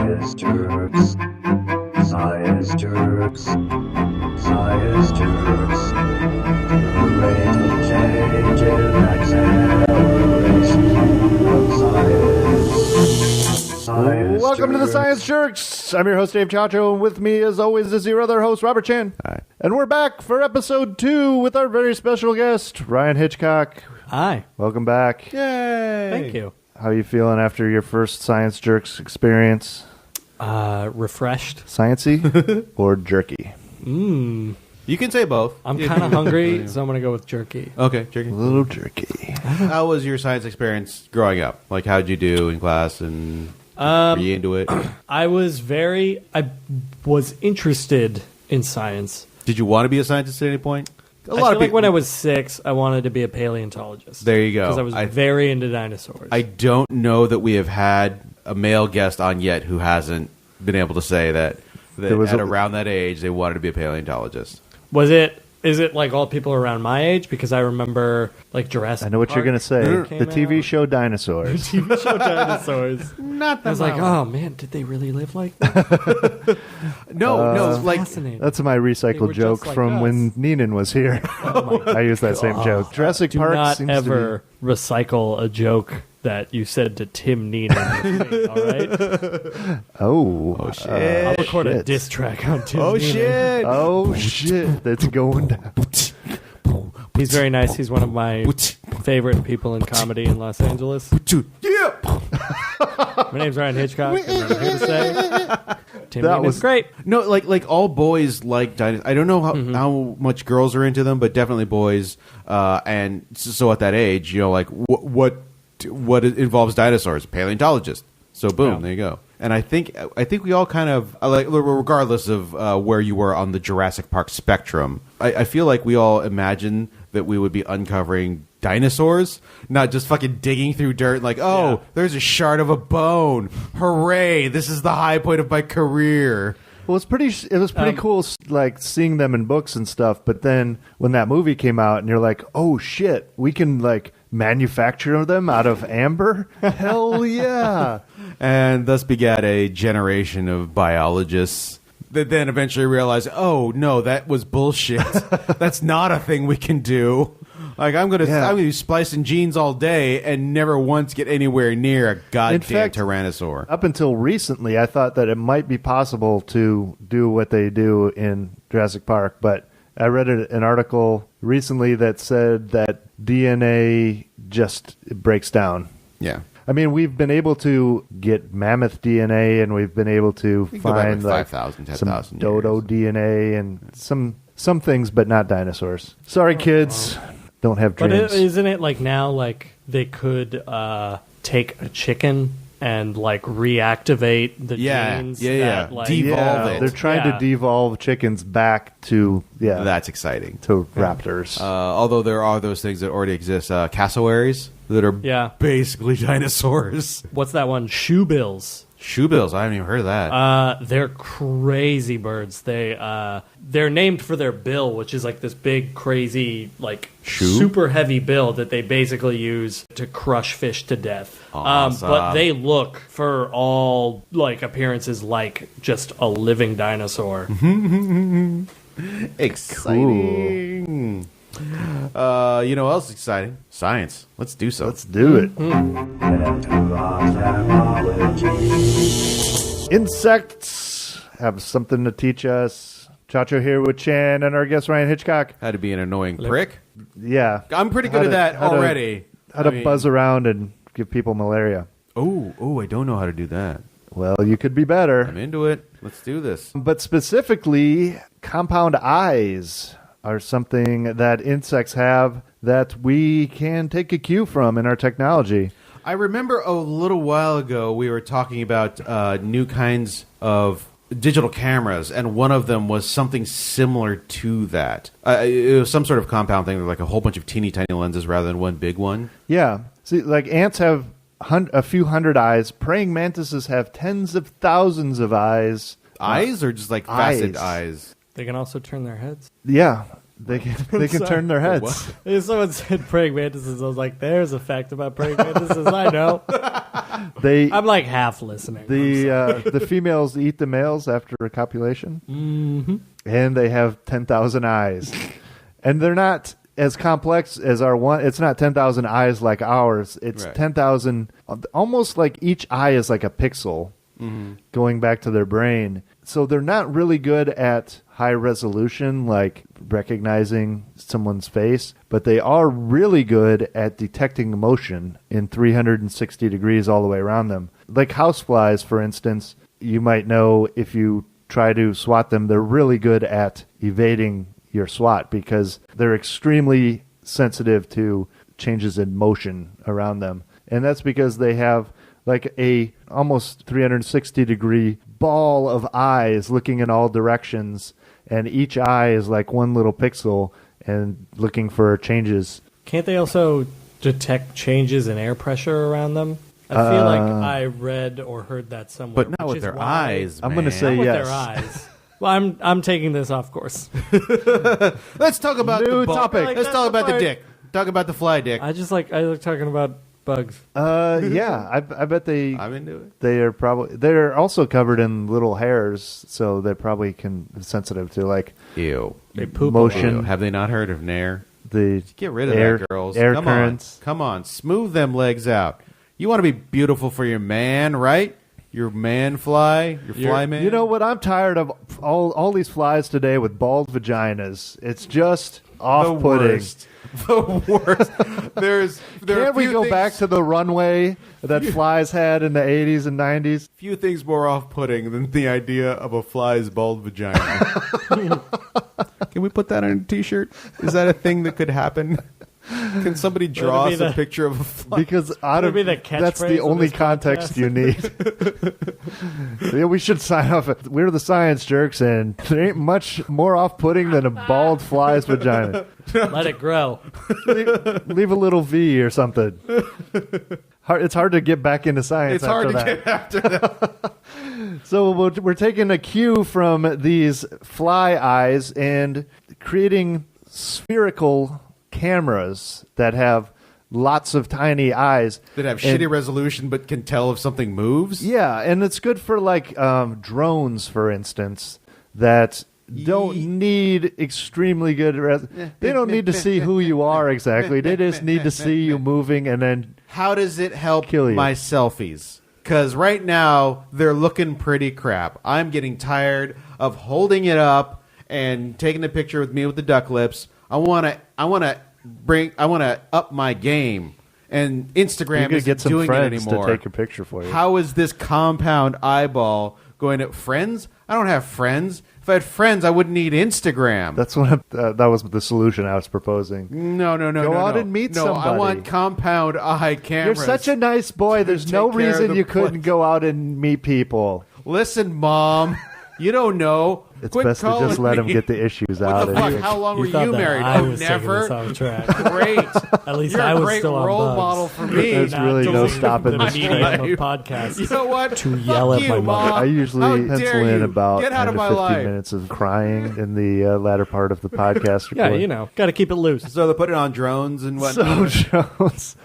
Science jerks. Science jerks. Science jerks. The rate of change in acceleration of science. Science Welcome to the jerks. Science Jerks. I'm your host, Dave Chacho, and with me, as always, is your other host, Robert Chan. Hi. And we're back for episode 2 with our very special guest, Ryan Hitchcock. Hi. Welcome back. Yay! Thank you. How are you feeling after your first Science Jerks experience? Refreshed. Sciencey or jerky? You can say both. I'm kind of hungry, so I'm going to go with jerky. Okay, jerky. A little jerky. How was your science experience growing up? Like, how'd you do in class, and were you into it? I was interested in science. Did you want to be a scientist at any point? I feel like when I was 6, I wanted to be a paleontologist. There you go. Because I was very into dinosaurs. I don't know that we have had a male guest on yet who hasn't been able to say that at around that age they wanted to be a paleontologist. Is it like all people around my age? Because I remember like Jurassic I know what Park you're going to say. came The TV out. show Dinosaurs. TV show dinosaurs. Not I was like, oh man, did they really live like that? no, like Fascinating. That's my They recycled were joke just like from us. when Neenan was here. I use that same joke. Jurassic Do Park not seems ever recycle a joke that you said to Tim Neenan with me, all right? to be... Oh, shit. I'll record a shit. diss track on Tim oh Neenan. shit. Oh, shit. That's going down. He's very nice. He's one of my favorite people in comedy in Los Angeles. Yeah. My name's Ryan Hitchcock, and I'm here to say Tim That Neenan's was- great. No, like all boys like dinosaurs. I don't know how much girls are into them, but definitely boys. And so at that age, you know, like what involves dinosaurs? Paleontologist. So boom, Yeah. there you go. And I think we all kind of like, regardless of where you were on the Jurassic Park spectrum, I feel like we all imagine that we would be uncovering dinosaurs, not just fucking digging through dirt like, oh, Yeah. there's a shard of a bone. Hooray, this is the high point of my career. Well, it was pretty cool, like seeing them in books and stuff. But then when that movie came out, and you're like, "Oh shit, we can like manufacture them out of amber." Hell yeah! And thus begat a generation of biologists that then eventually realized, oh no, that was bullshit. That's not a thing we can do. Like I'm gonna be splicing genes all day and never once get anywhere near a goddamn fact, tyrannosaur. Up until recently, I thought that it might be possible to do what they do in Jurassic Park, but I read an article recently that said that DNA just breaks down. Yeah. I mean, we've been able to get mammoth DNA, and we've been able to You can go back find like like 5,000, some 10,000 dodo years. DNA and some things, but not dinosaurs. Sorry, kids, don't have But dreams. isn't it like now, like they could take a chicken and like reactivate the genes? yeah. That, like, Devolve it. They're trying Yeah. to devolve chickens back to That's exciting. to raptors. Although there are those things that already exist, cassowaries that are Yeah. basically dinosaurs. What's that one? Shoebills. Shoebills, I haven't even heard of that. They're crazy birds. They're named for their bill, which is like this big, crazy, like Shoe? super heavy bill that they basically use to crush fish to death. Awesome. But they look, for all like appearances, like just a living dinosaur. Exciting. You know what else is exciting? Science. Let's do so. Let's do it. Opthamology. Insects have something to teach us. Chacho here with Chan and our guest Ryan Hitchcock. How to be an annoying prick. Yeah, I'm pretty good at that already. How to buzz around and give people malaria. Oh, I don't know how to do that. Well, you could be better. I'm into it. Let's do this. But specifically, compound eyes are something that insects have that we can take a cue from in our technology. I remember a little while ago we were talking about new kinds of digital cameras, and one of them was something similar to that. It was some sort of compound thing, like a whole bunch of teeny tiny lenses rather than one big one. Yeah. See, like ants have a few hundred eyes. Praying mantises have tens of thousands of eyes. Eyes or just like faceted eyes? They can also turn their heads. Yeah. They can turn their heads. What? If someone said praying mantises, I was like, there's a fact about praying mantises I know. I'm like half listening. The females eat the males after a copulation, and they have 10,000 eyes, and they're not as complex as our one. It's not 10,000 eyes like ours. It's 10,000, almost like each eye is like a pixel going back to their brain. So they're not really good at high resolution, like recognizing someone's face, but they are really good at detecting motion in 360 degrees all the way around them. Like houseflies, for instance, you might know if you try to swat them, they're really good at evading your swat because they're extremely sensitive to changes in motion around them. And that's because they have like a almost 360 degree ball of eyes looking in all directions, and each eye is like one little pixel and looking for changes. Can't they also detect changes in air pressure around them? I feel like I read or heard that somewhere. But not with their eyes, I'm going to say not yes. with their eyes. Well, I'm taking this off course. Let's talk about New the ball. topic. Let's talk about the dick. Talk about the fly dick. I like talking about bugs. Yeah, I bet I'm into it. they're also covered in little hairs, so they probably can be sensitive to like Ew. They poop motion. Ew. Have they not heard of Nair? Get rid of that, girls. Air Come currents. on. Come on. Smooth them legs out. You want to be beautiful for your man, right? Your man fly? Your fly man? You know what? I'm tired of all these flies today with bald vaginas. It's just off-putting. The worst. There Can't we go back to the runway that flies had in the 80s and 90s? Few things more off-putting than the idea of a fly's bald vagina. Can we put that on a T-shirt? Is that a thing that could happen? Can somebody draw us a picture of a fly? Because that's the only context you need. Yeah, we should sign off. We're the science jerks, and there ain't much more off-putting than a bald fly's vagina. Let it grow. Leave a little V or something. It's hard to get back into science. It's hard to that. get after that. So we're taking a cue from these fly eyes and creating spherical cameras that have lots of tiny eyes That have shitty resolution but can tell if something moves? Yeah, and it's good for like drones, for instance, that don't need extremely good they don't need to see who you are exactly. They just need to see you moving, and then how does it help kill you. my selfies? Because right now they're looking pretty crap. I'm getting tired of holding it up and taking a picture with me with the duck lips. I want to up my game, and Instagram isn't get some doing it friends anymore. to take a picture for you. How is this compound eyeball going to friends? I don't have friends. If I had friends, I wouldn't need Instagram. That's what that was the solution I was proposing. No. Go out and meet somebody. I want compound eye cameras. You're such a nice boy. There's no take care of reason the you couldn't go out and meet people. Listen, Mom, you don't know. It's Quit best to calling just let him me. get the issues What out. the fuck? How long were thought you that married? I Oh, was taking never. this off track. Great. At least You're I a was great still on role bugs. model for me. There's really no deleting stopping the this medium train. of podcast. You know what? To Fuck yell at you, my mother. Mom. I How usually dare pencil in you. about Get 10 out to of my 15 life. minutes of crying in the latter part of the podcast. Yeah, got to keep it loose. So they put it on drones and whatnot. So Jones.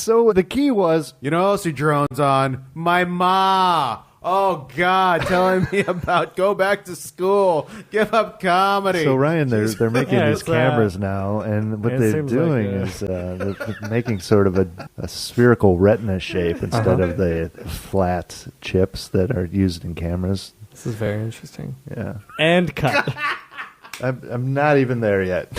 So the key was You know who else who drones on? My ma. Oh, God, telling me about go back to school, give up comedy. so Ryan. They're making Yeah, these it's, cameras now, and what it they're seems doing like, is they're making sort of a spherical retina shape instead of the flat chips that are used in cameras. This is very interesting. Yeah. And cut. I'm not even there yet.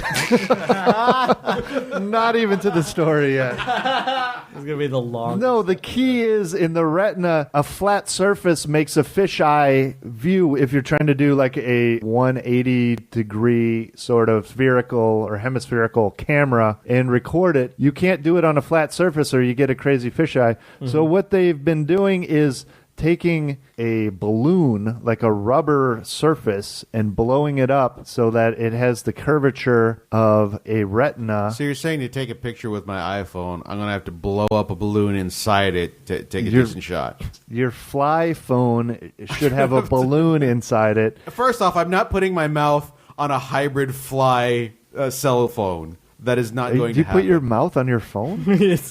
Not even to the story yet. It's going to be the long. No, the key is in the retina, a flat surface makes a fisheye view if you're trying to do like a 180-degree sort of spherical or hemispherical camera and record it. You can't do it on a flat surface or you get a crazy fisheye. Mm-hmm. So what they've been doing is taking a balloon, like a rubber surface, and blowing it up so that it has the curvature of a retina. So you're saying to take a picture with my iPhone, I'm going to have to blow up a balloon inside it to take a decent shot. Your fly phone should have a balloon inside it. First off, I'm not putting my mouth on a hybrid fly cell phone. That is not going Do you to happen. put your mouth on your phone?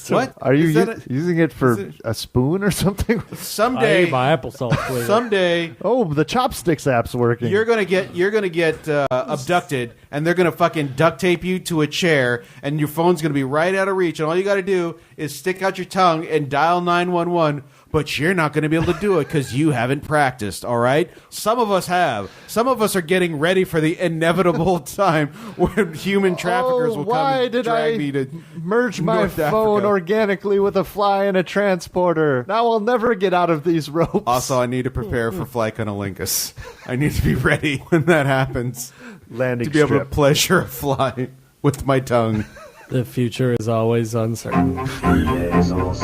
What? Are you Is that using it for a spoon or something? I someday? ate my applesauce flavor. Someday Oh, the chopsticks app's working. you're gonna get abducted, and they're gonna fucking duct tape you to a chair, and your phone's gonna be right out of reach, and all you got to do is stick out your tongue and dial 911. But you're not going to be able to do it because you haven't practiced, all right? Some of us have. Some of us are getting ready for the inevitable time when human traffickers will come and drag me to merge my North phone Africa. organically with a fly in a transporter? Now I'll never get out of these ropes. Also, I need to prepare for Flight Cunnilingus. I need to be ready when that happens Landing to be able to strip. pleasure a fly with my tongue. The future is always uncertain. Piezo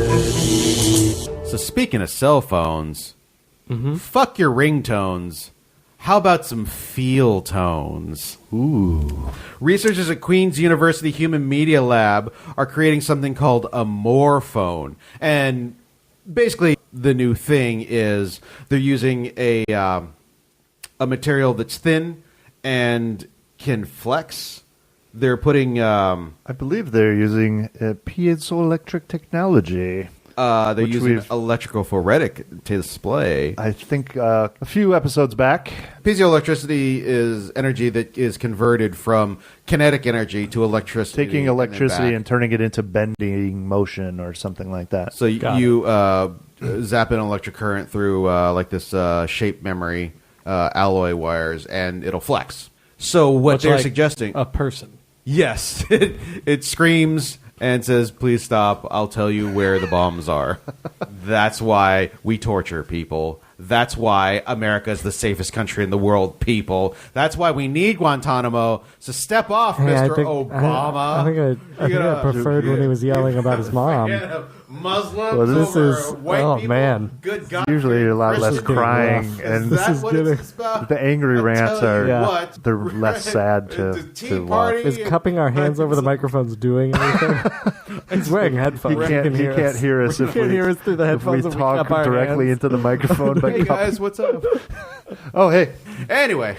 Semiology. So speaking of cell phones, fuck your ringtones. How about some feel tones? Ooh. Researchers at Queen's University Human Media Lab are creating something called a morphone. And basically the new thing is they're using a material that's thin and can flex. They're putting I believe they're using piezoelectric technology. they're Which using we've- electrophoretic display. I think a few episodes back. Piezoelectricity is energy that is converted from kinetic energy to electricity. Taking and then electricity back. and turning it into bending motion or something like that. So Got you zap an electric current through like this shape memory alloy wires, and it'll flex. So what Much they're like suggesting, a person. yes, it screams and says, "Please stop! I'll tell you where the bombs are." That's why we torture people. That's why America is the safest country in the world, people. That's why we need Guantanamo. So step off, Mr. Obama. I think I preferred when he was yelling about his mom. Yeah, Muslims Well, this over is- white oh, people. man. Good God. Usually a lot less Christians. crying, rough. and Is This that is what getting- it's about? the angry I'll rants tell you are Yeah. what, they're less sad the to Tea watch. Party Is cupping our hands over the microphones doing anything? He's wearing headphones. He can't hear us He if can't we hear us through the if we headphones if we talk cup our directly hands. into the microphone. By Hey guys, what's up? Oh, hey, Anyway,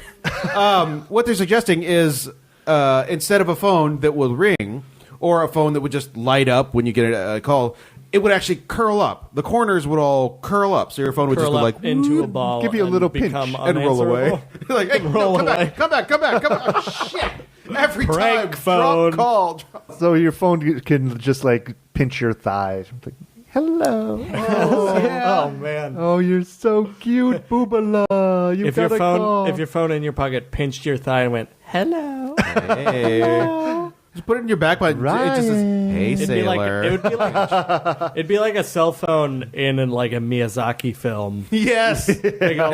what they're suggesting is instead of a phone that will ring or a phone that would just light up when you get a call, it would actually curl up. The corners would all curl up, so your phone would just Curl go up like into a whoop, ball, give you a and little pinch become and roll away. unanswerable. Like, hey, no, Roll come away. back, come back, come back, come back. Oh, shit! Every Prank time, phone. drop call. so your phone can just like pinch your thigh. Like, hello. Oh man! Oh, you're so cute, Boobala. You If got your a phone, call. if your phone in your pocket pinched your thigh and went hello, Hey. Just put it in your back pocket. It just says, "Hey, it'd be like sailor." it would be like it'd be like a cell phone in like a Miyazaki film. Yes. They go,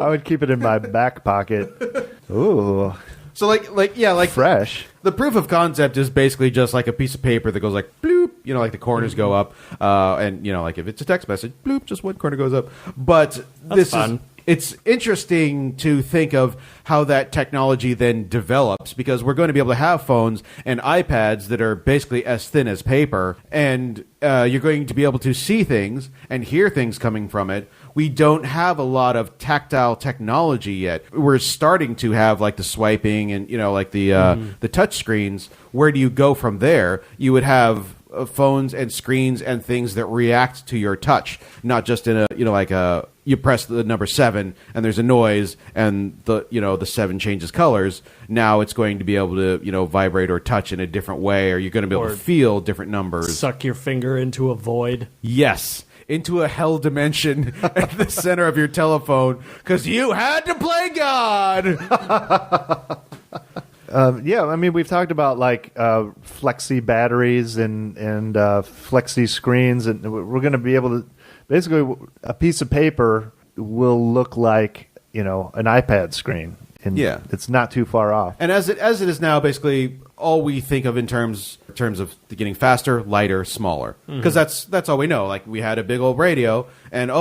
I would keep it in my back pocket. Ooh, So like fresh. the proof of concept is basically just like a piece of paper that goes like bloop, you know, like the corners go up, and you know, like if it's a text message, bloop, just one corner goes up. But this fun. is it's interesting to think of how that technology then develops, because we're going to be able to have phones and iPads that are basically as thin as paper, and you're going to be able to see things and hear things coming from it. We don't have a lot of tactile technology yet. We're starting to have like the swiping and, you know, like the touch screens. Where do you go from there? You would have phones and screens and things that react to your touch, not just in a, you know, like a, you press the number 7 and there's a noise and the, you know, the 7 changes colors. Now it's going to be able to, you know, vibrate or touch in a different way, or you're going to be able Or to feel different numbers. suck your finger into a void. Yes, into a hell dimension at the center of your telephone because you had to play God. Yeah, I mean, we've talked about like flexi batteries and flexi screens, and we're going to be able to basically a piece of paper will look like, you know, an iPad screen, and Yeah. it's not too far off. And as it is now, basically all we think of in terms of getting faster, lighter, smaller, because that's all we know. Like we had a big old radio, and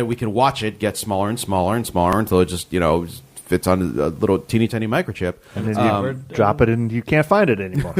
we can watch it get smaller and smaller and smaller until it just, you know, fits on a little teeny tiny microchip. And then you drop it and you can't find it anymore.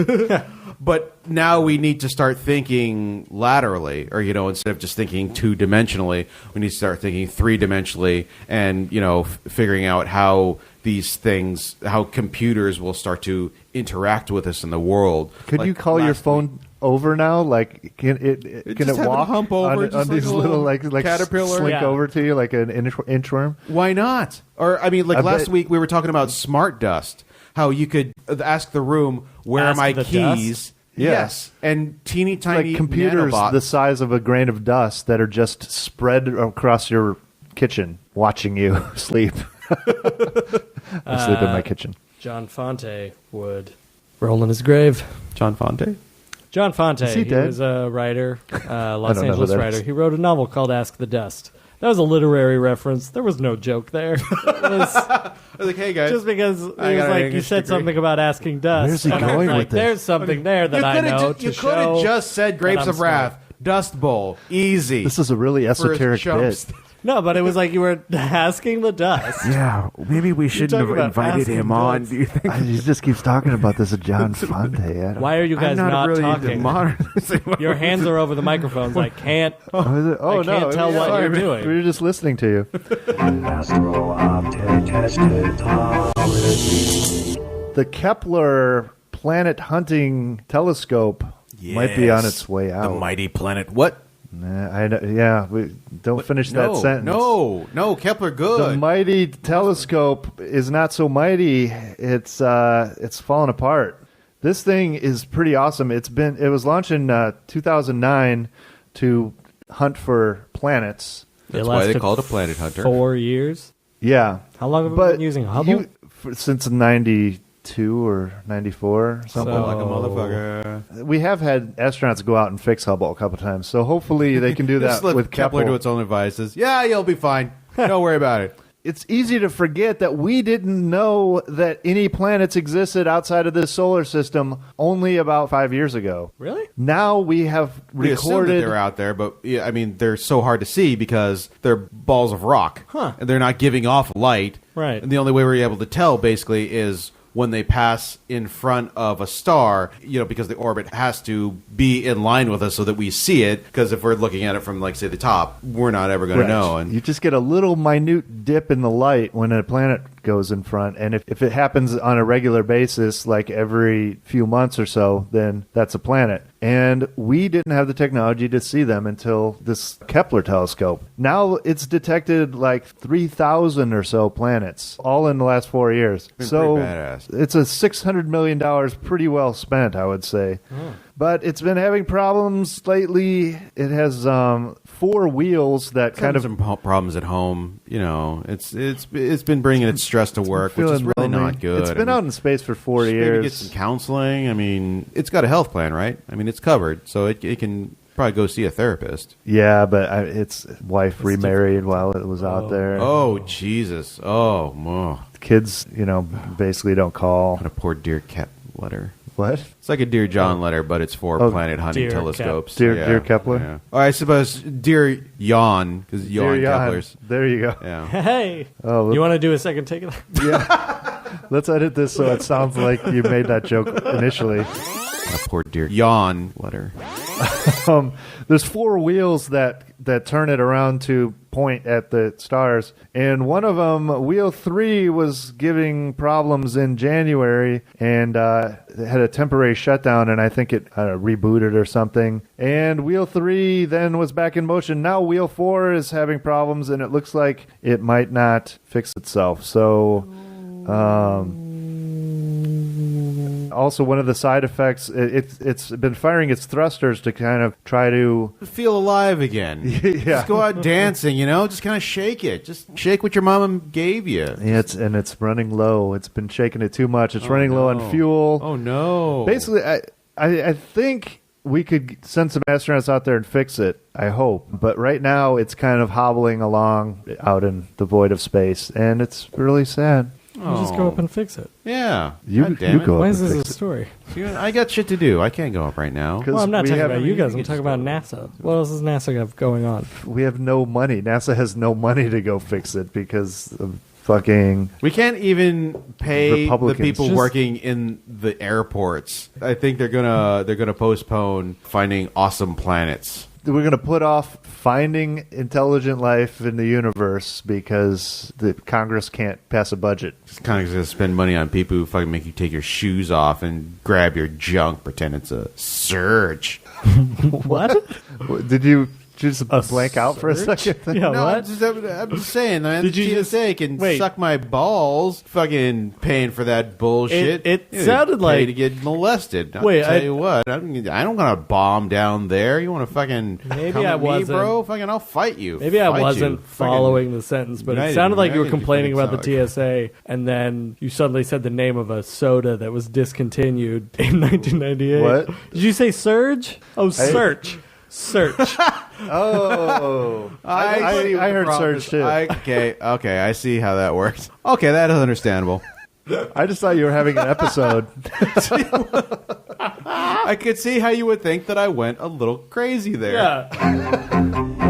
But now we need to start thinking laterally, or, you know, instead of just thinking 2-dimensionally, we need to start thinking 3-dimensionally, and, you know, figuring out how these things, how computers will start to interact with us in the world. Could you call your phone over now? Like, can it just have walk it hump over, on just like these a little little caterpillar? slink Yeah. over to you like an inchworm? Why not? Or, I mean, like I last bet- week we were talking about smart dust, how you could ask the room, where Ask are my the keys? dust? Yeah. Yes. And teeny tiny Like computers nanobots. the size of a grain of dust that are just spread across your kitchen, watching you sleep. I sleep in my kitchen. John Fonte would roll in his grave. John Fonte? John Fonte. Is he dead? Was a writer, Los don't know who Angeles that writer. is. He wrote a novel called Ask the Dust. That was a literary reference. There was no joke there. It was I was like, hey, guys. just because it I was got an like you English said degree. something about asking dust. Where's he And I was going like, with this? There's something there that I know to you could show. have just said Grapes I'm of Wrath, Dust Bowl, easy. This is a really for esoteric chumps. bit. No, but it was like you were asking the dust. Yeah, maybe we shouldn't talk have about invited asking him on. dust. Do you think? He just keeps talking about this at John Fonte. Why are you guys I'm not, really talking? modern. Your hands are over the microphones. I can't. Oh, is it? Oh I can't no! tell what Sorry, you're man. doing. We were just listening to you. Eschatology. The Kepler planet hunting telescope might be on its way The out. mighty planet. What? Yeah, we don't finish that sentence. No, Kepler, good. The mighty telescope is not so mighty. It's fallen apart. This thing is pretty awesome. It was launched in 2009 to hunt for planets. That's why they call it a planet hunter. 4 years. Yeah, How long have we but been using Hubble? since '92 or '94, something. Something like a motherfucker. We have had astronauts go out and fix Hubble a couple times, so hopefully they can do Just that let with Kepler to its own devices. Yeah, you'll be fine. Don't worry about it. It's easy to forget that we didn't know that any planets existed outside of this solar system only about 5 years ago. Really? Now we have We assume that recorded. they're out there, but yeah, I mean, they're so hard to see because they're balls of rock. Huh. And they're not giving off light. Right. And the only way we're able to tell, basically, is when they pass in front of a star, because the orbit has to be in line with us so that we see it. Because if we're looking at it from, like, say, the top, we're not ever going Right. to know. And You just get a little minute dip in the light when a planet goes in front, and if it happens on a regular basis, like every few months or so, then that's a planet. And we didn't have the technology to see them until this Kepler telescope. Now it's detected like 3,000 or so planets, all in the last 4 years. Been So pretty badass. it's a $600 million pretty well spent, I would say. But it's been having problems lately. It has 4 wheels that kind of some problems at home. It's been bringing its stress to work, which is feeling really lonely. not good. It's been out in space for 4 Maybe years. get some counseling. I mean, it's got a health plan, right? I mean, it's covered, so it can probably go see a therapist. Yeah, but its wife remarried while it was out there. Oh, Jesus. Oh, Kids, basically don't call. what a poor Dear Cat letter. What? It's like a Dear John letter, but it's for Oh, planet hunting Dear telescopes. Dear Kepler? Yeah. Oh, I suppose Dear Yawn, because Dear Yawn Jan. Kepler's. There you go. Yeah. Hey. Oh, You want to do a second take of that? yeah. Let's edit this so it sounds like you made that joke initially. A poor Dear Yawn letter. There's 4 wheels that turn it around to point at the stars, and one of them, wheel 3, was giving problems in January and it had a temporary shutdown, and I think it rebooted or something. And wheel 3 then was back in motion. Now wheel 4 is having problems, and it looks like it might not fix itself. So. Also, one of the side effects, it's been firing its thrusters to kind of try to... Feel alive again. Yeah. Just go out dancing, Just kind of shake it. Just shake what your mama gave you. Yeah, it's running low. It's been shaking it too much. It's running low on fuel. Oh, no. Basically, I think we could send some astronauts out there and fix it, I hope. But right now, it's kind of hobbling along out in the void of space, and it's really sad. You just go up and fix it. Yeah. You- God damn you it. go up. Why is and this a fix it. story? I got shit to do. I can't go up right now. 'Cause Well, I'm not we talking have- about you guys. I'm you talking just about NASA. What else does NASA have going on? We have no money. NASA has no money to go fix it because of fucking... We can't even pay the Republicans. people Just- working in the airports. I think they're gonna postpone finding awesome planets. we're going to put off finding intelligent life in the universe because the Congress can't pass a budget. Congress going to spend money on people who fucking make you take your shoes off and grab your junk, pretend it's a surge. What? Did you just blank out for a surge? second? Yeah, No, what? I'm just saying, man. Did you TSA can wait. suck my balls, fucking paying for that bullshit. It You sounded pay like- to get molested. I'll Wait, tell you what, I don't want to bomb down there. You want to fucking Maybe come I at me, wasn't- bro? Fucking, I'll fight you. Maybe I Fight wasn't you. Fucking- following the sentence, but it United sounded like you were American complaining about the Defense TSA, and then you suddenly said the name of a soda that was discontinued in 1998. What? Did you say Surge? Oh, Search. Search. Oh, I heard Surge too. Okay, I see how that works. Okay, that is understandable. I just thought you were having an episode. I could see how you would think that I went a little crazy there. Yeah.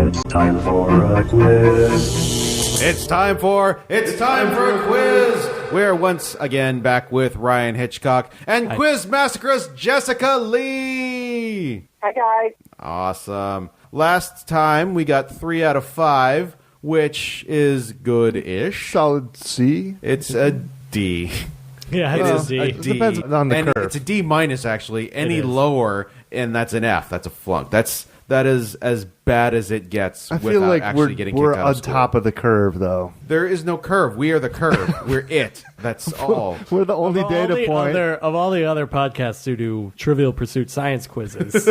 It's time for a quiz. It's time for a quiz. We're once again back with Ryan Hitchcock and quiz massacress Jessica Lee. Hi, guys. Awesome. Last time we got 3 out of 5, which is good-ish. Solid C. It's a D. Yeah, It it's is a a D. D. Depends on the And curve. it's a D minus, actually. Any is. lower, and that's an F. That's a flunk. That is as bad as it gets I without feel like actually getting we're kicked out on of school. top of the curve, though. There is no curve. We are the curve. We're it. That's all. We're the only data point. Of all the other podcasts who do Trivial Pursuit science quizzes,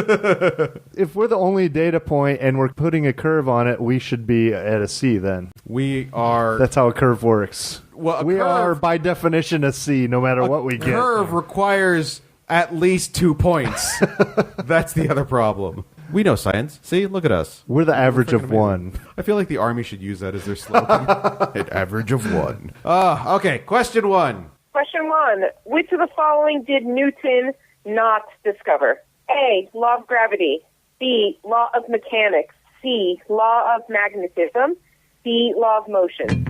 If we're the only data point and we're putting a curve on it, we should be at a C then. We are. That's how a curve works. Well, a we curve- are, by definition, a C no matter what we get. Curve requires at least 2 points. That's the other problem. We know science. See, look at us. We're the average of freaking one. I feel like the Army should use that as their slogan. An average of 1. Okay, question 1. Question 1. Which of the following did Newton not discover? A. Law of gravity. B. Law of mechanics. C. Law of magnetism. D. Law of motion.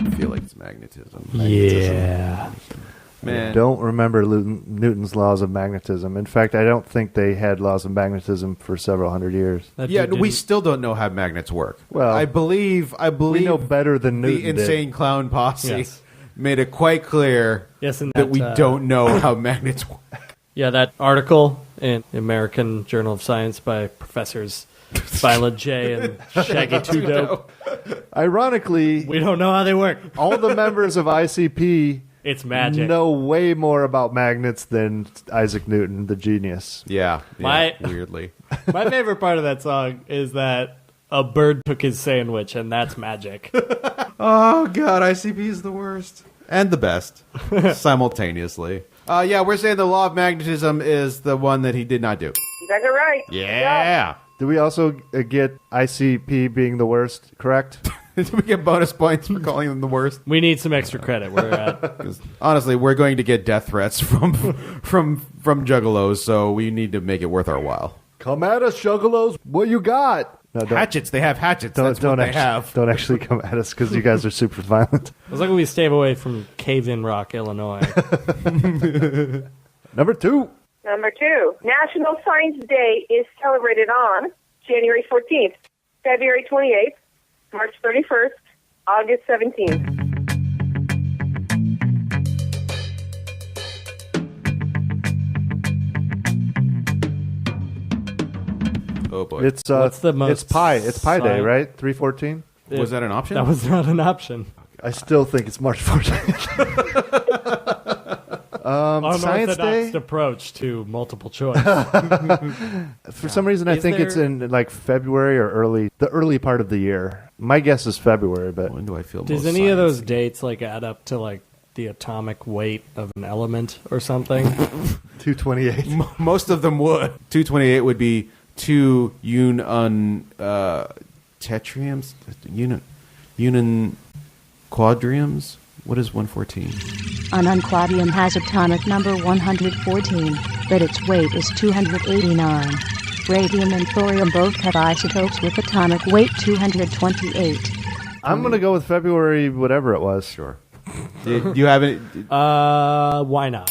I feel like it's magnetism. yeah. Man. Don't remember Newton's laws of magnetism. In fact, I don't think they had laws of magnetism for several hundred years. That Yeah, dude we didn't- still don't know how magnets work. Well, I believe We know better than Newton the did. insane clown posse Yes. made it quite clear Yes, and that we don't know how magnets work. Yeah, that article in the American Journal of Science by Professors Violent J and Shaggy Two Dope. Ironically, We don't know how they work. all the members of ICP It's magic. know way more about magnets than Isaac Newton, the genius. Yeah, My- weirdly. My favorite part of that song is that a bird took his sandwich, and that's magic. Oh, God, ICP is the worst. And the best, simultaneously. Yeah, we're saying the law of magnetism is the one that he did not do. You guys are right. Yeah. Do we also get ICP being the worst, correct? Did we get bonus points for calling them the worst? We need some extra credit. We're at 'Cause honestly, we're going to get death threats from juggalos, so we need to make it worth our while. Come at us, juggalos. What you got? No, Hatchets, they have hatchets. That's what they have. Don't actually come at us because you guys are super violent. as long as we stay away from Cave-In Rock, Illinois. Number 2. Number 2. National Science Day is celebrated on January 14th, February 28th, March 31st, August 17th. Oh boy, What's the most It's Pi. It's Pi Day, sci- right? 314. was that an option? That was not an option. I still think it's March 14th. Science Unorthodox Day. approach to multiple choice. For some reason, I Is think it's there- in like February or the early part of the year. My guess is February, but When do I feel? Does most any of those science-y? dates like add up to like the atomic weight of an element or something? 228. Most of them would. 228 would be 2 tetriums, unin quadriums. What is 114? An unquadium has atomic number 114, but its weight is 289. Radium and thorium both have isotopes with atomic weight 228. I'm going to go with February, whatever it was. Sure. Do you have any? Why not?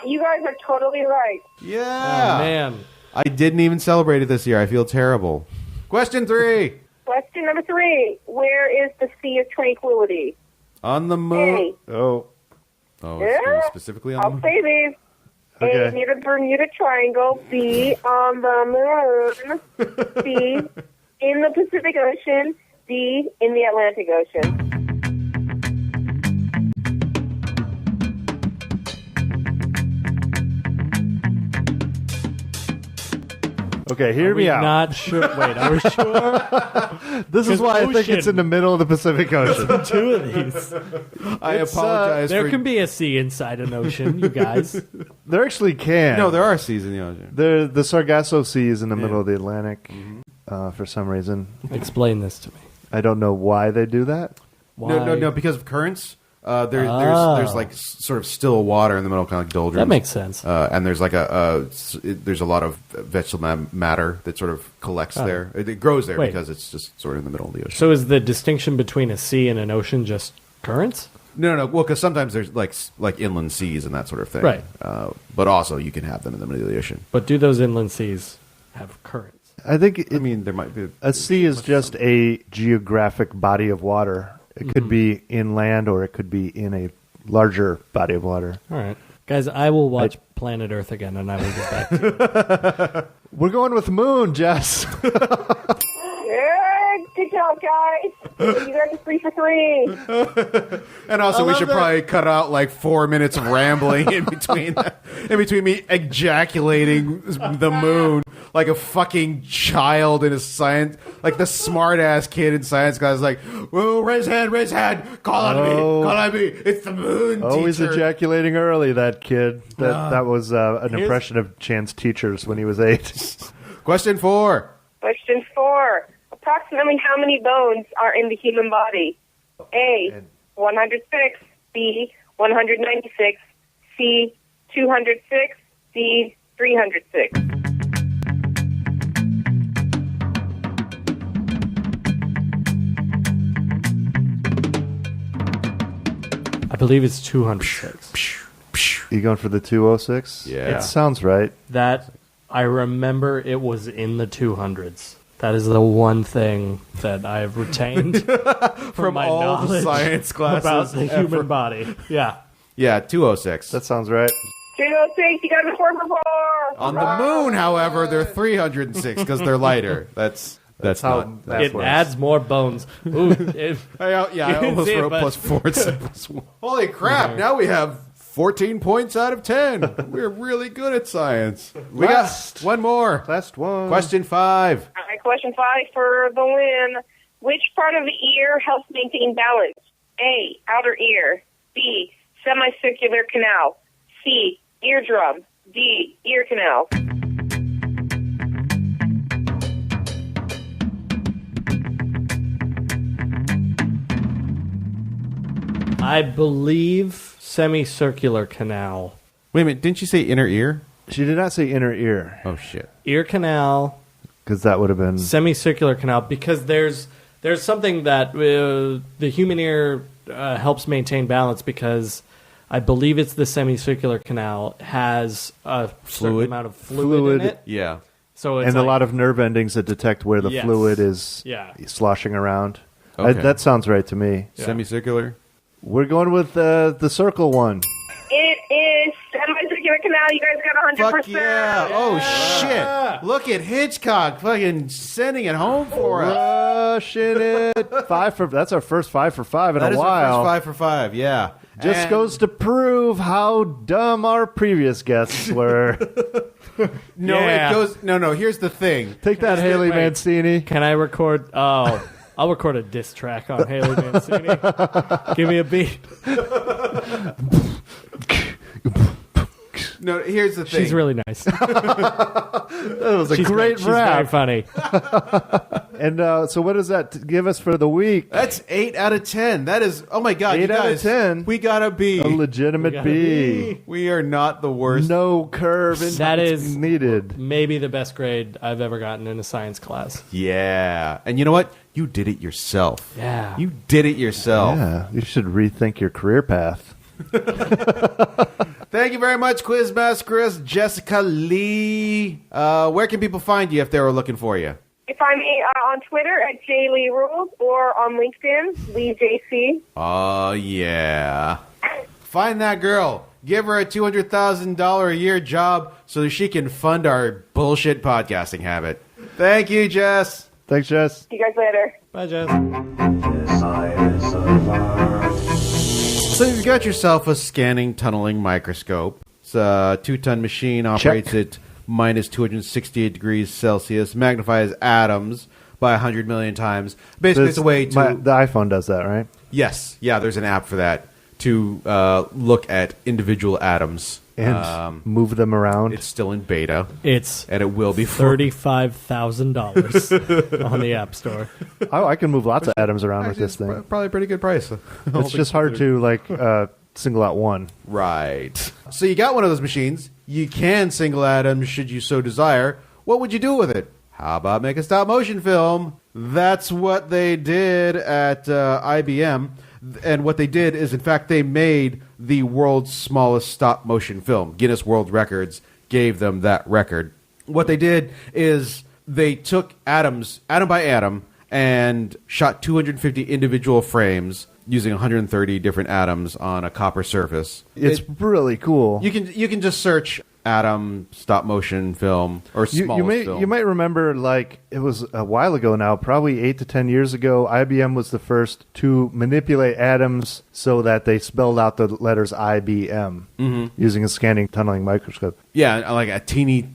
You guys are totally right. Yeah. Oh, man. I didn't even celebrate it this year. I feel terrible. Question 3. Question number 3. Where is the Sea of Tranquility? On the moon. A. Oh, Yeah. Specifically on the I'll moon. say these. Okay. A, near the Bermuda Triangle. B, on the moon. C, in the Pacific Ocean. D, in the Atlantic Ocean. okay. Hear me out. Not sure. Wait, are we sure? This is why I think it's in the middle of the Pacific Ocean. Two of these. I apologize There for... can be a sea inside an ocean, you guys. There actually can. No, there are seas in the ocean. The Sargasso Sea is in the middle of the Atlantic for some reason. Explain this to me. I don't know why they do that. Why? No, because of currents. There's like sort of still water in the middle, kind of like doldrums. That makes sense. And there's like there's a lot of vegetable matter that sort of collects there. It grows there Wait. because it's just sort of in the middle of the ocean. So is the distinction between a sea and an ocean just currents? No. Well, because sometimes there's like inland seas and that sort of thing. Right. But also you can have them in the middle of the ocean. But do those inland seas have currents? I think I mean, there might be a sea is just a geographic body of water. It could be inland or it could be in a larger body of water. All right. Guys, I will watch Planet Earth again, and I will get back to you. We're going with moon, Jess. Yeah, good job, guys. You guys are 3 for 3. And also, we love should that. probably cut out like 4 minutes of rambling in between me ejaculating the moon like a fucking child in a science, like the smart ass kid in science class, like, "Whoa, raise hand, call on me, it's the moon." Always teacher. ejaculating early, that kid. That was an impression of Chan's teachers when he was 8. Question 4. Question 4. Approximately how many bones are in the human body? A, 106. B, 196. C, 206. D, 306. I believe it's 206. You going for the 206? Yeah. It sounds right. That, I remember it was in the 200s. That is the one thing that I've retained from my all the knowledge science classes about the ever. human body. Yeah. Yeah, 206. That sounds right. 206, you guys are 4 for 4. On the moon, however, they're 306 because they're lighter. That's how not. that It works. adds more bones. Ooh, I almost See it, wrote but- plus 4. Plus 1. Holy crap! Now we have 14 points out of 10. We're really good at science. We Last. got one more. Last one. Question 5. All right, question 5 for the win. Which part of the ear helps maintain balance? A, outer ear. B, semicircular canal. C, eardrum. D, ear canal. I believe semicircular canal. Wait a minute. Didn't you say inner ear? She did not say inner ear, Oh shit. Ear canal, because that would have been... semicircular canal, because there's something that the human ear helps maintain balance, because I believe it's the semicircular canal has a certain Fluid? amount of fluid in it. Yeah. So it's and a like- lot of nerve endings that detect where the Yes. fluid is Yeah. sloshing around. Okay. That sounds right to me. Yeah. Semicircular. We're going with the circle one. It is semicircular canal. You guys got 100%. Fuck yeah. Oh shit. Look at Hitchcock fucking sending it home for us. Rushing it. That's our first 5 for 5 in That a is our while. first 5 for 5. Yeah. Just And- goes to prove how dumb our previous guests were. No, Yeah. it goes. No. Here's the thing. Take that, Haley Wait. Mancini. Can I record? Oh, I'll record a diss track on Haley Mancini. Give me a beat. No, here's the thing. She's really nice. That was a She's great She's very rap. funny. And so what does that give us for the week? That's 8 out of 10. That is, oh my God, 8 you guys, out of 10. We got a B. A legitimate B. We are not the worst. No curve in That is needed. maybe the best grade I've ever gotten in a science class. Yeah. And you know what? You did it yourself. Yeah. You did it yourself. Yeah, you should rethink your career path. Thank you very much, Quizmaster Chris, Jessica Lee. Where can people find you if they were looking for you? You find me on Twitter at JLeeRules or on LinkedIn, LeeJC. Oh, yeah. Find that girl. Give her a $200,000 a year job so that she can fund our bullshit podcasting habit. Thank you, Jess. Thanks, Jess. See you guys later. Bye, Jess. The science of art. So you've got yourself a scanning tunneling microscope. It's a 2-ton machine, operates at minus 268 degrees Celsius, magnifies atoms by 100 million times. Basically, it's a way to... the iPhone does that, right? Yes. Yeah, there's an app for that to look at individual atoms. And move them around. It's still in beta. And it will be $35,000 on the App Store. Oh, I can move lots of atoms around with this thing. Probably a pretty good price. It's just hard to single out one. Right. So you got one of those machines. You can single atoms should you so desire. What would you do with it? How about make a stop motion film? That's what they did at IBM. And what they did is, in fact, they made the world's smallest stop motion film. Guinness World Records gave them that record. What they did is they took atoms, atom by atom, and shot 250 individual frames using 130 different atoms on a copper surface. It's really cool. You can just search atom stop motion film or smallest film. You might remember, like, it was a while ago now, probably 8 to 10 years ago, IBM was the first to manipulate atoms so that they spelled out the letters IBM using a scanning tunneling microscope. Yeah, like a teeny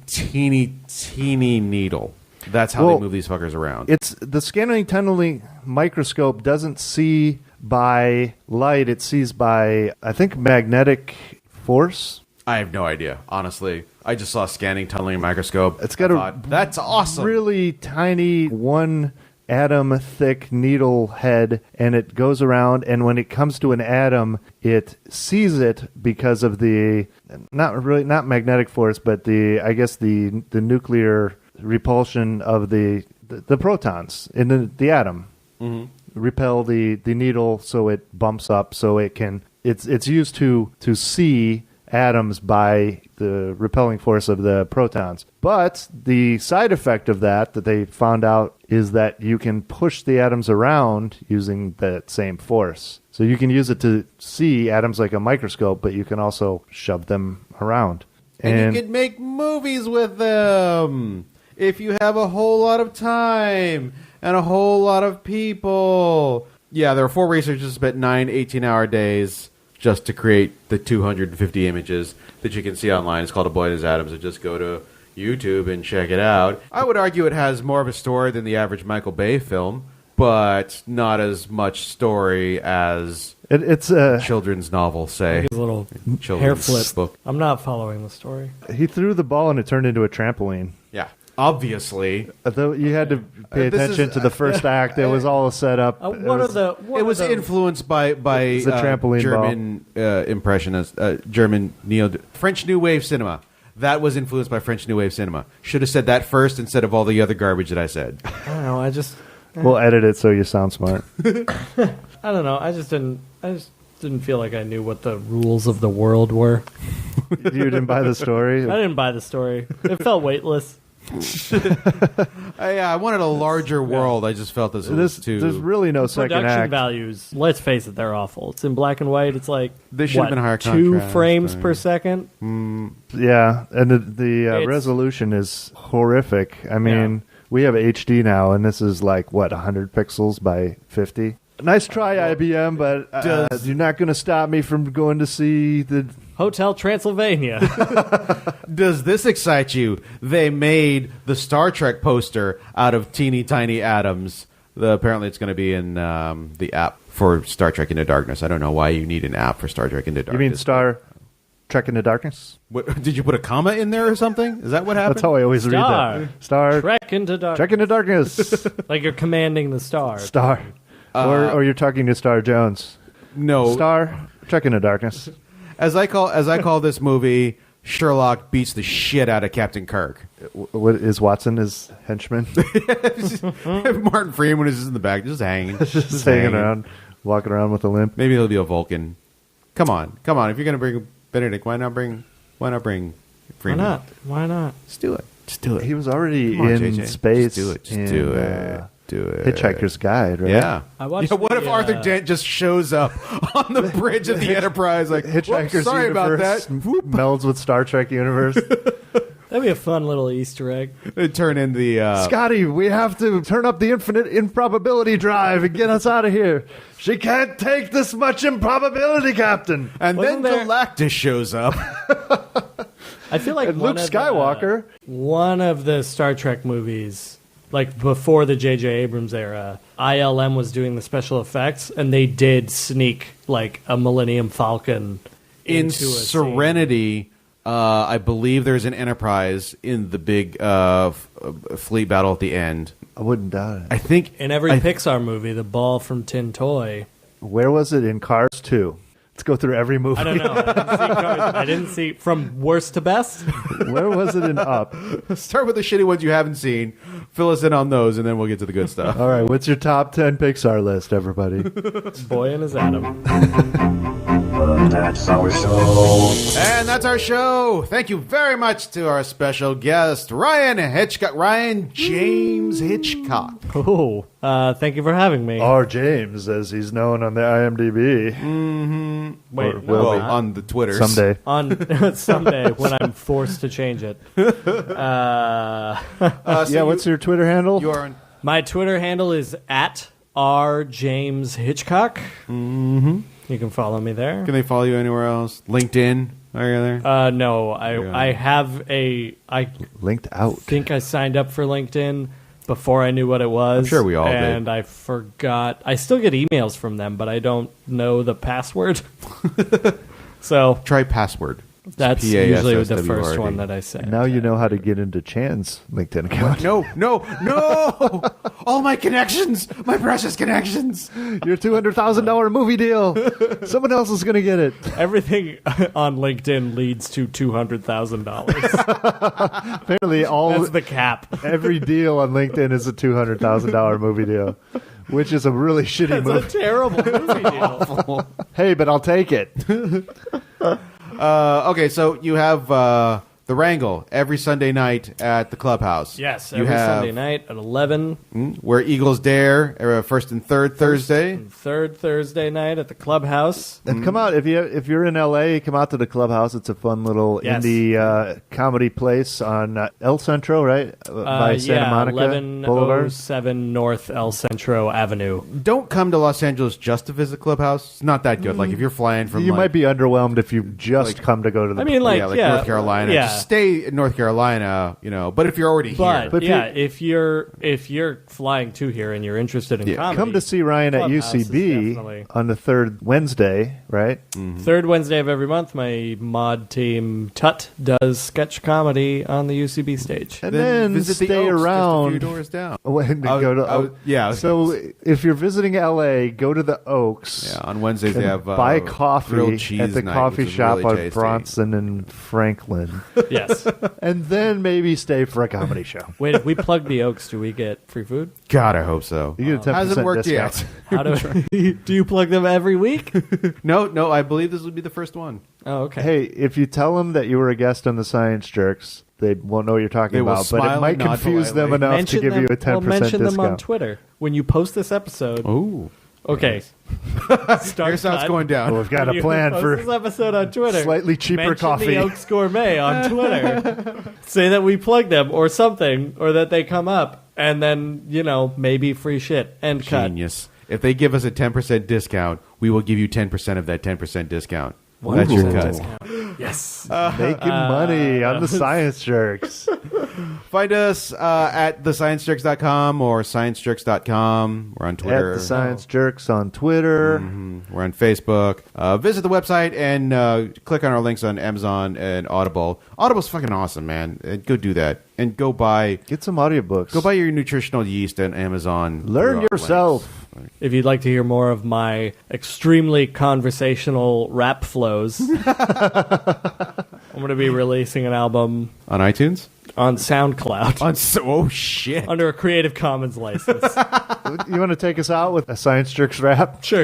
needle. That's how they move these fuckers around. It's the scanning tunneling microscope doesn't see by light, it sees by, I think, magnetic force. I have no idea, honestly. I just saw a scanning tunneling microscope. It's got that's awesome. Really tiny, one atom thick needle head, and it goes around, and when it comes to an atom, it sees it because of the not magnetic force, but the nuclear repulsion of the protons in the atom. Mm-hmm. Repel the needle, so it bumps up, so it can. It's used to see atoms by the repelling force of the protons. But the side effect of that they found out is that you can push the atoms around using that same force. So you can use it to see atoms like a microscope, but you can also shove them around. And you could make movies with them if you have a whole lot of time and a whole lot of people. Yeah, there are 4 researchers spent 9 18-hour days just to create the 250 images that you can see online. It's called A Boy and His Atoms, so just go to YouTube and check it out. I would argue it has more of a story than the average Michael Bay film, but not as much story as it's a children's novel, say. His little hair children's flip. book. I'm not following the story. He threw the ball and it turned into a trampoline. Yeah. Obviously. Though you had to pay attention to the first act. It was all set up. It was influenced by trampoline German impressionist, French New Wave cinema. That was influenced by French New Wave cinema. Should have said that first instead of all the other garbage that I said. I don't know. We'll edit it so you sound smart. I don't know. I just didn't feel like I knew what the rules of the world were. You didn't buy the story? I didn't buy the story. It felt weightless. I wanted a larger world. I just felt this was too... There's really no second production act. values, let's face it, they're awful. It's in black and white. It's like, they should have been higher 2 contrast, frames per second? Yeah, and the resolution is horrific. I mean, we have HD now, and this is like, 100 pixels by 50? Nice try, IBM, but you're not going to stop me from going to see the... Hotel Transylvania. Does this excite you? They made the Star Trek poster out of teeny tiny atoms. Apparently it's going to be in the app for Star Trek Into Darkness. I don't know why you need an app for Star Trek Into Darkness. You mean Star Trek into Darkness. What, did you put a comma in there or something? Is that what happened? That's how I always Star. read that. Star. Trek into dark. Trek into Darkness. Like you're commanding the star. Star. Or you're talking to Star Jones. No. Star. Trek into Darkness. As I call this movie, Sherlock beats the shit out of Captain Kirk. What is Watson his henchman? Martin Freeman is just in the back, just hanging. Just hanging around, walking around with a limp. Maybe he'll be a Vulcan. Come on. If you're gonna bring Benedict, why not bring Freeman? Why not? Just do it. Just do it. He was already Come on, in JJ. space. Just do it. Just in, do it. Do it. Hitchhiker's Guide, right? Yeah. I watched what if the, Arthur Dent just shows up on the bridge of the Enterprise? Like, Hitchhiker's sorry about Universe that. Whoop. melds with Star Trek universe. That'd be a fun little Easter egg. They turn in the Scotty, we have to turn up the infinite improbability drive and get us out of here. She can't take this much improbability, Captain. and then Wasn't there- Galactus shows up. I feel like And Luke Skywalker. One of the Star Trek movies, like before the J.J. Abrams era, ILM was doing the special effects, and they did sneak like a Millennium Falcon In into a scene. Serenity, I believe there's an Enterprise in the big fleet battle at the end. I wouldn't doubt it. I think In every Pixar movie, the ball from Tin Toy. Where was it in Cars 2? Let's go through every movie. I don't know. I didn't see from worst to best. Where was it in Up? start with the shitty ones you haven't seen. Fill us in on those, and then we'll get to the good stuff. All right, what's your top 10 Pixar list, everybody? Boy and his Adam. But that's our show. And that's our show. Thank you very much to our special guest, Ryan James Hitchcock. Oh, thank you for having me. R. James, as he's known on the IMDb. Wait, or no, will Well, be. on the Twitters. Someday. on someday when I'm forced to change it. What's your Twitter handle? You are on. My Twitter handle is at rjameshitchcock. Mm-hmm. You can follow me there. Can they follow you anywhere else? LinkedIn? Are you there? No, I have I Linked out. think I signed up for LinkedIn before I knew what it was. I'm sure we all did. And I forgot. I still get emails from them, but I don't know the password. So Try password. that's usually the PASSWRD. first one that I say. Now you know how to get into Chan's LinkedIn account. No! All my connections! My precious connections! Your $200,000 movie deal. Someone else is going to get it. Everything on LinkedIn leads to $200,000. Apparently, That's the cap. every deal on LinkedIn is a $200,000 movie deal, which is a really shitty It's a movie. terrible movie deal. Hey, but I'll take it. Okay, so you have the Wrangle every Sunday night at the Clubhouse. Yes, You every have Sunday night at 11. Where Eagles Dare, first and third Thursday. Third Thursday night at the Clubhouse. And come out if you're in LA. Come out to the Clubhouse. It's a fun little Yes. indie comedy place on El Centro, right by Santa Monica Boulevard. 1107 North El Centro Avenue. Don't come to Los Angeles just to visit Clubhouse. It's not that good. Like if you're flying from You might be underwhelmed if you just come to go to the. I mean, like, North Carolina. Yeah. Just stay in North Carolina, but if you're already here. But if you're flying to here and you're interested in comedy, come to see Ryan at Clubhouse is UCB definitely- on the third Wednesday, right? Third Wednesday of every month, my mod team Tut does sketch comedy on the UCB stage. And then visit the stay Oaks around. just a few doors down. When to go to yeah. So if you're visiting LA, go to the Oaks. Yeah, on Wednesdays they and have buy grilled coffee cheese at the night, coffee which is shop really on tasty. Bronson and Franklin, Yes. and then maybe stay for a comedy show. Wait, if we plug the Oaks, do we get free food? God, I hope so. You get a 10% Hasn't worked discount. yet. How do do you plug them every week? No, I believe this would be the first one. Oh, okay. Hey, if you tell them that you were a guest on the Science Jerks, they won't know what you're talking They will about, but smile it might and nod confuse them politely. enough to give you a 10% mention them on discount. Twitter when you post this episode. Oh, Okay. Start here's how it's going down. Well, we've got When a you plan post for this episode on Twitter. slightly cheaper mention coffee. the Oaks Gourmet on Twitter. Say that we plug them or something, or that they come up, and then maybe free shit and cut. Genius. If they give us a 10% discount, we will give you 10% of that 10% discount. That's your cut. discount. Yes. Making money on the Science Jerks. Find us at thesciencejerks.com or sciencejerks.com. We're on Twitter. At the Science Jerks on Twitter. We're on Facebook. Visit the website and click on our links on Amazon and Audible. Audible's fucking awesome, man. Go do that. And go buy Get some audiobooks. your nutritional yeast on Amazon. Learn through our yourself. links. If you'd like to hear more of my extremely conversational rap flows, I'm going to be releasing an album On iTunes? on SoundCloud Oh, shit. under a Creative Commons license. You want to take us out with a Science Jerks rap? Sure.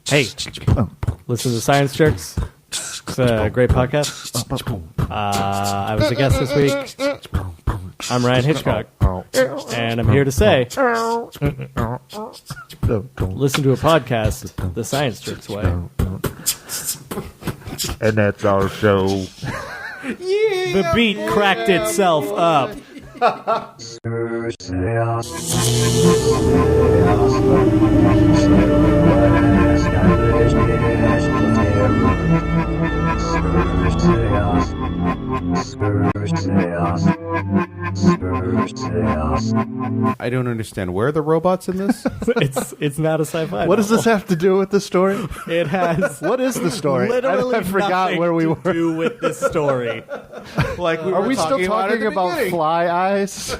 Hey, listen to Science Jerks. It's a great podcast. I was a guest this week. I'm Ryan Hitchcock, and I'm here to say, listen to a podcast the Science Jerks way. And that's our show. The beat cracked itself up. I don't understand. Where are the robots in this? It's not a sci-fi. What does this have to do with the story? It has What is the story? literally I forgot nothing where we to were. do with this story. Like Are we still talking about fly eyes?